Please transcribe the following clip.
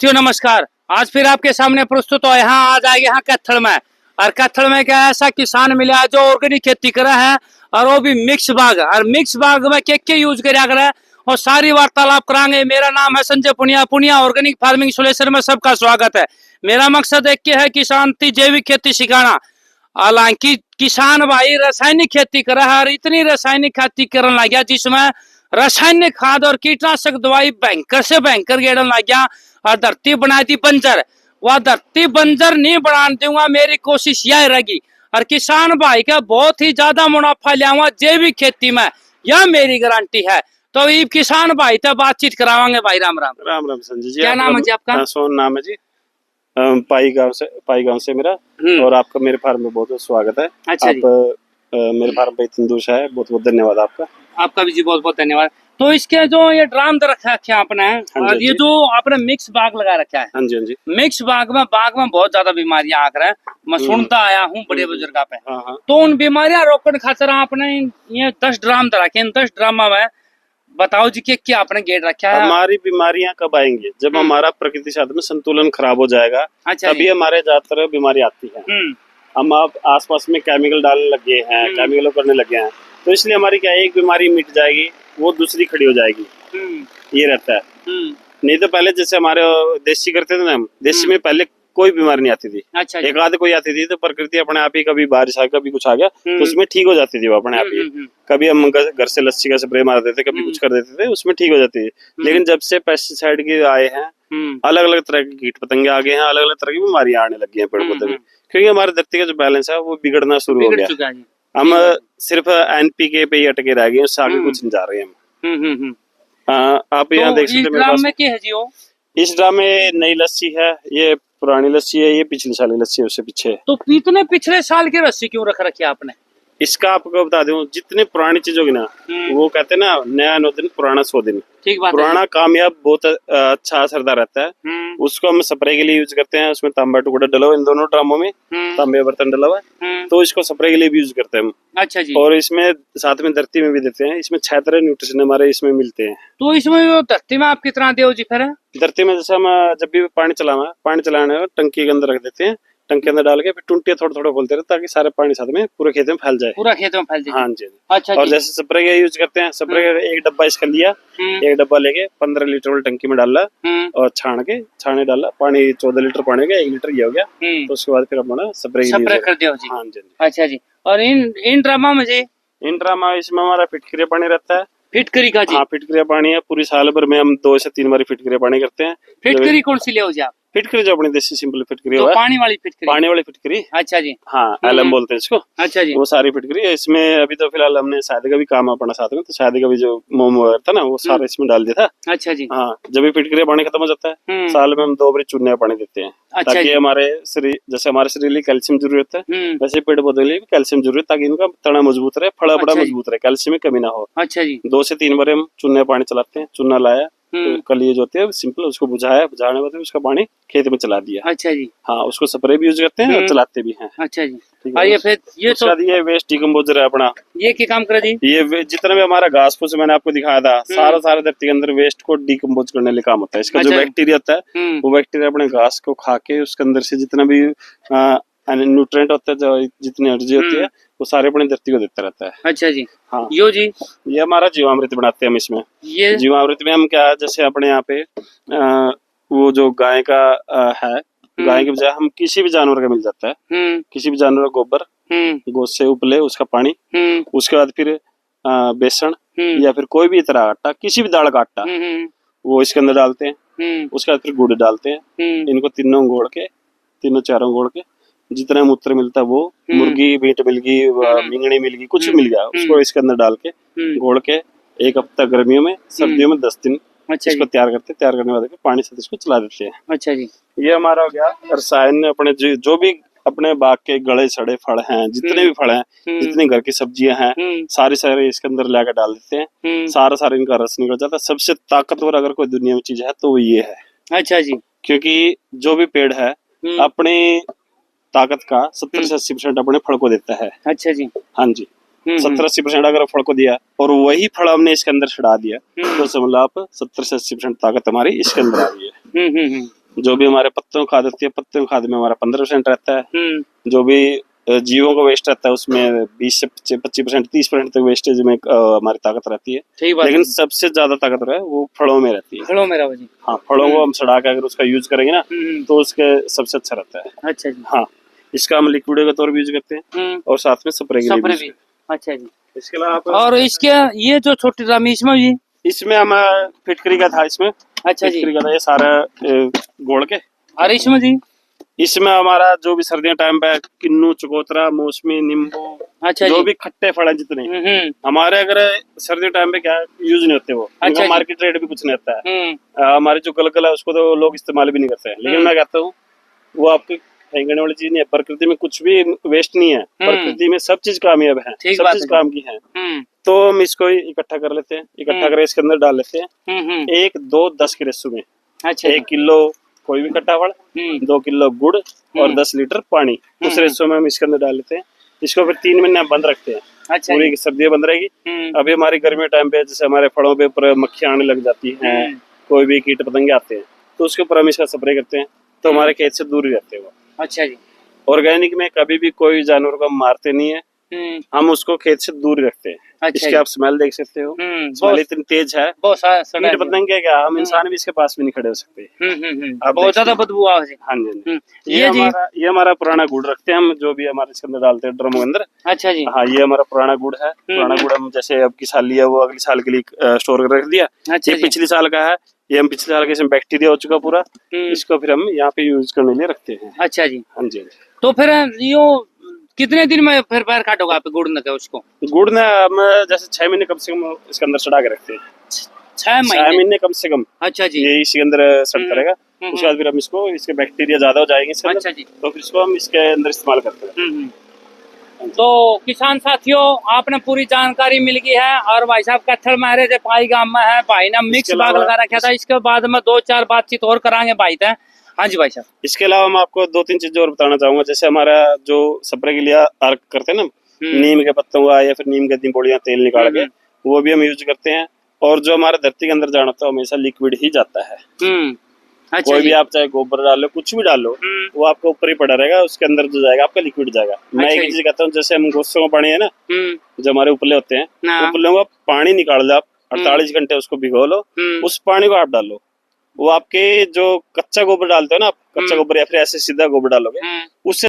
जी नमस्कार। आज फिर आपके सामने प्रस्तुत हो यहाँ आ जाएंगे यहाँ कैथल में। और कैथल में क्या ऐसा किसान मिला है जो ऑर्गेनिक खेती कर रहा है और वो भी मिक्स बाग। और मिक्स बाग में क्या क्या यूज करा कर और सारी वार्तालाप कराएंगे। मेरा नाम है Sanjay Punia. Punia organic farming solution में सबका स्वागत है। मेरा मकसद एक है किसान की जैविक खेती सिखाना। हालांकि किसान भाई रासायनिक खेती कर रहा है और इतनी रासायनिक खेती करने लग गया जिसमें रासायनिक खाद और कीटनाशक दवाई भयंकर से भयंकर गेड़न लग गया और धरती बना दी बंजर। वह धरती बंजर नहीं बना दूंगा, मेरी कोशिश यह रहेगी। और किसान भाई का बहुत ही ज्यादा मुनाफा लियाऊंगा जैविक खेती में, यह मेरी गारंटी है। तो ये किसान भाई से बातचीत करावांगे। भाई राम राम। राम राम संजय जी। क्या नाम है जी आपका? सोन नाम है जी। पाई गांव से मेरा। और आपका मेरे फार्म में बहुत बहुत स्वागत है। अच्छा जी। आप मेरे फार्म पे इतनी दूर से आए, बहुत बहुत धन्यवाद आपका। आपका भी जी बहुत बहुत धन्यवाद। तो इसके जो ये ड्राम रखा है आपने और ये जो आपने मिक्स बाग लगा रखा है। हाँ जी हाँ जी। मिक्स बाग में बहुत ज्यादा बीमारियां आ रहा है। मैं सुनता आया हूँ बड़े बुजुर्ग पे। तो उन बीमारियां रोकने खातिर आपने ये 10 ड्राम रखे। इन 10 ड्राम में बताओ जी कि क्या आपने गेट रखा है? हमारी बीमारियां कब आएंगी? जब हमारा प्रकृति साथ में संतुलन खराब हो जाएगा। अच्छा, तभी हमारे ज्यादातर बीमारी आती है। हम आप आसपास में केमिकल डालने लगे हैं, केमिकल करने लगे हैं, तो इसलिए हमारी क्या एक बीमारी मिट जाएगी, वो दूसरी खड़ी हो जाएगी। ये रहता है। नहीं तो पहले जैसे हमारे देसी करते थे ना, हम देसी में पहले कोई बीमारी नहीं आती थी। अच्छा, एक आध कोई आती थी तो प्रकृति अपने आप ही, कभी बारिश आ कभी कुछ आ गया तो उसमें ठीक हो जाती थी वो अपने आप ही। कभी हम घर से लस्सी का स्प्रे मार देते, कभी कुछ कर देते थे, उसमें ठीक हो जाती है। लेकिन जब से पेस्टिसाइड के आए हैं, अलग अलग तरह के कीट पतंगे आ गए हैं, अलग अलग तरह की बीमारियां आने लगी हैं पेड़ पौधे में, क्योंकि हमारे धरती का जो बैलेंस है वो बिगड़ना शुरू हो गया। हम सिर्फ एनपीके पे ही अटके रह गए, उससे आगे कुछ नहीं जा रहे हम। आप यहाँ देख सकते हैं इस ड्राम में नई लस्सी है, ये पुरानी लस्सी है, ये पिछले साल की लस्सी है, उससे पीछे। तो इतने पिछले साल की लस्सी क्यों रख रखी है आपने? इसका आपको बता दूं, जितने पुरानी चीज होगी ना, वो कहते हैं ना, नया 9 दिन पुराना 100 दिन। ठीक बात। पुराना कामयाब बहुत अच्छा असरदार रहता है। उसको हम स्प्रे के लिए यूज करते हैं। उसमें तांबा टुकड़ा डला हुआ, इन दोनों ड्रामों में तांबे बर्तन डला हुआ है, तो इसको स्प्रे के लिए भी यूज करते हैं हम। अच्छा जी। और इसमें साथ में धरती में भी देते हैं। इसमें 6 तरह न्यूट्रिशन हमारे इसमें मिलते हैं। तो इसमें धरती में आप कितना दे जी? फिर धरती में जैसे हम जब भी पानी चलाना है, टंकी के अंदर रख देते हैं, टंकी के अंदर डाल के फिर टुंटियां थोड़ा थोड़ा खोलते रहते, ताकि सारे पानी साथ में पूरे खेत में फैल जाए। पूरा खेत में फैल जाए। हाँ जी। अच्छा। और जैसे स्प्रे का यूज करते हैं, स्प्रे का एक डब्बा इसका लिया, एक डब्बा लेके 15 लीटर वाली टंकी में डाला और छाने डाला पानी। 14 लीटर पानी का 1 लीटर ये हो गया, तो उसके बाद फिर अपना स्प्रे कर दिया जी। हाँ जी। अच्छा जी। और इन ड्रामा में जी, इन ड्रामा इसमें हमारा फिटकरी पानी रहता है। फिटकरी का जी? हाँ, फिटकरी पानी है। पूरी साल भर में हम 2 से 3 बार फिटकरी पानी करते हैं। फिटकरी कौन सी ले आप? फिटकरी जो अपनी देसी सिंपल फिटकरी है, पानी वाली फिटकरी। अच्छा जी। हाँ, एलम बोलते हैं इसको। अच्छा जी। वो सारी फिटकरी है इसमें। अभी तो फिलहाल हमने शादी का भी काम अपना साथ में, तो शादी का भी जो मोम था ना, वो सारा इसमें डाल दिया था। अच्छा जी। हाँ, जब भी फिटकरी पानी खत्म हो जाता है, साल में हम 2 बार चूने का पानी देते हैं। अच्छा, ताकि हमारे शरीर, जैसे हमारे शरीर लिए कैल्शियम जरूरत है, वैसे पेड़ पौधे के लिए भी कैल्शियम जरूरत है, ताकि इनका तना मजबूत रहे, फड़ा बड़ा मजबूत रहे, कैल्शियम में कमी ना हो। अच्छा जी। 2 से 3 बार हम चूने पानी चलाते हैं। चूना लाया, तो कलिए जो होते हैं सिंपल, उसको बुझाने के बाद उसका पानी खेत में चला दिया। अच्छा जी। हाँ, उसको स्प्रे भी यूज करते हैं और चलाते भी हैं। अच्छा जी। ये फिर ये वेस्ट डिकम्पोजर है अपना। ये क्या काम कर जी? ये जितना भी हमारा घास फूस मैंने आपको दिखाया था, सारा धरती के अंदर वेस्ट को डिकम्पोज करने के काम होता है। इसका जो बैक्टीरिया होता है, वो बैक्टीरिया अपने घास को खा के उसके अंदर से जितना भी न्यूट्रिएंट होता है, जितनी एनर्जी होती है, वो सारे अपनी धरती को देता रहता है। अच्छा जी। हाँ यो जी। ये हमारा जीवामृत बनाते हैं हम इसमें। ये जीवामृत में हम क्या, जैसे अपने यहाँ पे वो जो गाय का है, गाय के बजाय हम किसी भी जानवर का मिल जाता है, किसी भी जानवर का गोबर, गोद से उपले उसका पानी, उसके बाद फिर बेसन या फिर कोई भी तरह आटा, किसी भी दाल का आटा, वो इसके अंदर डालते हैं। उसके बाद फिर गुड़ डालते हैं। इनको तीनों चारों गोड़ के जितना मूत्र मिलता है, वो मुर्गी मीट मिल गई, मिंगनी मिल गई, कुछ भी मिल गया, उसको इसके अंदर डाल के घोल के 1 हफ्ता गर्मियों में, सर्दियों में 10 दिन इसको तैयार करते हैं। तैयार करने के बाद पानी से इसको चला देते हैं। अच्छा जी। ये हमारा हो गया रसायन। अपने जो भी अपने बाग के गड़े सड़े फल हैं, जितने भी फल हैं, जितनी घर की सब्जियां हैं, सारे इसके अंदर लाकर डाल देते हैं। सारा इनका रस निकल जाता है। सबसे ताकतवर अगर कोई दुनिया में चीज है तो वो ये है। अच्छा जी। क्योंकि जो भी पेड़ है अपनी ताकत का 70 से 80% अपने फल को देता है। अच्छा जी। हाँ जी। 70-80% अगर फल को दिया और वही फल हमने इसके अंदर छड़ा दिया, तो समझ लो आप 70 से 80% ताकत हमारी इसके अंदर आ गई है। जो भी हमारे पत्तों की खाद होती है, पत्तों की खाद में हमारा 15% रहता है। जो भी जीवों का वेस्ट रहता है उसमें 20 से 25%, 30% तक वेस्टेज में हमारी ताकत रहती है। लेकिन सबसे ज्यादा ताकत है वो फलों में रहती है। फलों में जी। हाँ, फलों को हम सड़ा के अगर उसका यूज करेंगे ना तो उसके सबसे अच्छा रहता है। अच्छा जी। हाँ, इसका हम लिक्विड के तौर पर यूज करते हैं और साथ में स्प्रे के लिए भी। अच्छा जी। इसके अलावा और इसके ये जो छोटी रामी इसमें हम फिटकरी का था इसमें। अच्छा जी। फिटकरी का था ये सारा गोड़ के। और इसमें जी इसमें हमारा जो भी सर्दियों टाइम पे किन्नू, चकोतरा, मौसमी, नींबू, अच्छा जो भी खट्टे फल हैं जितने हमारे अगर सर्दियों टाइम पे क्या यूज नहीं होते वो। अच्छा, मार्केट रेट भी कुछ नहीं आता है। हमारी जो गलगल है उसको तो लोग इस्तेमाल भी नहीं करते हैं। लेकिन मैं कहता हूँ वो आपकी फेंकने वाली चीज नहीं है। प्रकृति में कुछ भी वेस्ट नहीं है। प्रकृति में सब चीज कामयाब है, सब चीज काम की है। तो हम इसको इकट्ठा कर लेते हैं, इकट्ठा करके इसके अंदर डाल लेते हैं 1, 2, 10 के रेशो में। अच्छा, 1 किलो कोई भी खट्टा फल, 2 किलो गुड़ और 10 लीटर पानी, उस रेशो में हम इसके अंदर डाल लेते हैं। इसको फिर 3 महीने बंद रखते हैं। अच्छा, पूरी सर्दियां बंद रहेगी। अभी हमारी गर्मी टाइम पे जैसे हमारे फलों पे ऊपर मक्खियां आने लग जाती हैं, कोई भी कीट पतंगे आते हैं तो उसके ऊपर हम इसका स्प्रे करते हैं तो हमारे खेत से दूर ही रहते हैं वो। अच्छा जी। ऑर्गेनिक में कभी भी कोई जानवर को हम मारते नहीं है, हम उसको खेत से दूर रखते हैं। अच्छा, इसके आप स्मेल देख सकते हो, स्मेल इतनी तेज है, कीट पतंगे क्या हम इंसान भी इसके पास भी नहीं खड़े हो सकते। बहुत ज्यादा बदबू आ रही है। हाँ जी। ये हमारा पुराना गुड़ रखते हैं हम, जो भी हमारे इसके अंदर डालते हैं ड्रम के अंदर। अच्छा जी। हाँ, ये हमारा पुराना गुड़ है। पुराना गुड़ हम जैसे अब की साल लिया वो अगली साल के लिए स्टोर कर रख दिया। ये पिछली साल का है, ये हम पिछले साल के इसमें बैक्टीरिया हो चुका पूरा, इसको फिर हम यहाँ पे यूज करने के लिए रखते हैं। अच्छा जी। हाँ जी। तो फिर यो कितने दिन में फिर पैर काटोगे आप गुड़ न के उसको? गुड़ ने हम जैसे 6 महीने कम से कम इसके अंदर सड़ा के रखते हैं। 6 महीने कम से कम। अच्छा जी। ये इसी के अंदर सड़ता रहेगा। उसके बाद फिर हम इसको, इसके बैक्टीरिया ज्यादा हो जाएंगे इसके अंदर। अच्छा जी। तो फिर इसको हम इसके अंदर इस्तेमाल करते हैं। तो किसान साथियों, आपने पूरी जानकारी मिल गई है। और भाई साहब कत्थल मारे थे पाई गांव में है, भाई ने मिक्स बाग लगा रखा था। इसके बाद में 2-4 बातचीत और कराएंगे भाई थे। हाँ जी भाई साहब। इसके अलावा मैं आपको 2-3 चीजें और बताना चाहूंगा। जैसे हमारा जो स्प्रे के लिए अर्क करते हैं ना, नीम के पत्तों का या फिर नीम के निबोड़ियां तेल निकाल के, वो भी हम यूज करते हैं। और जो हमारा धरती के अंदर जाना होता है हमेशा लिक्विड ही जाता है। अच्छा, कोई भी आप चाहे गोबर डालो, कुछ भी डालो, वो आपके ऊपर ही पड़ा रहेगा, उसके अंदर जो जाएगा आपका लिक्विड जाएगा। मैं एक चीज कहता हूँ, जैसे हम गोसों का पानी है ना, जो हमारे उपले होते हैं, उपलों का पानी निकाल लो आप, 48 घंटे उसको भिगो लो, उस पानी को आप डालो। वो आपके जो कच्चा गोबर डालते हो ना आप, कच्चा गोबर या फिर ऐसे सीधा गोबर डालोगे, उससे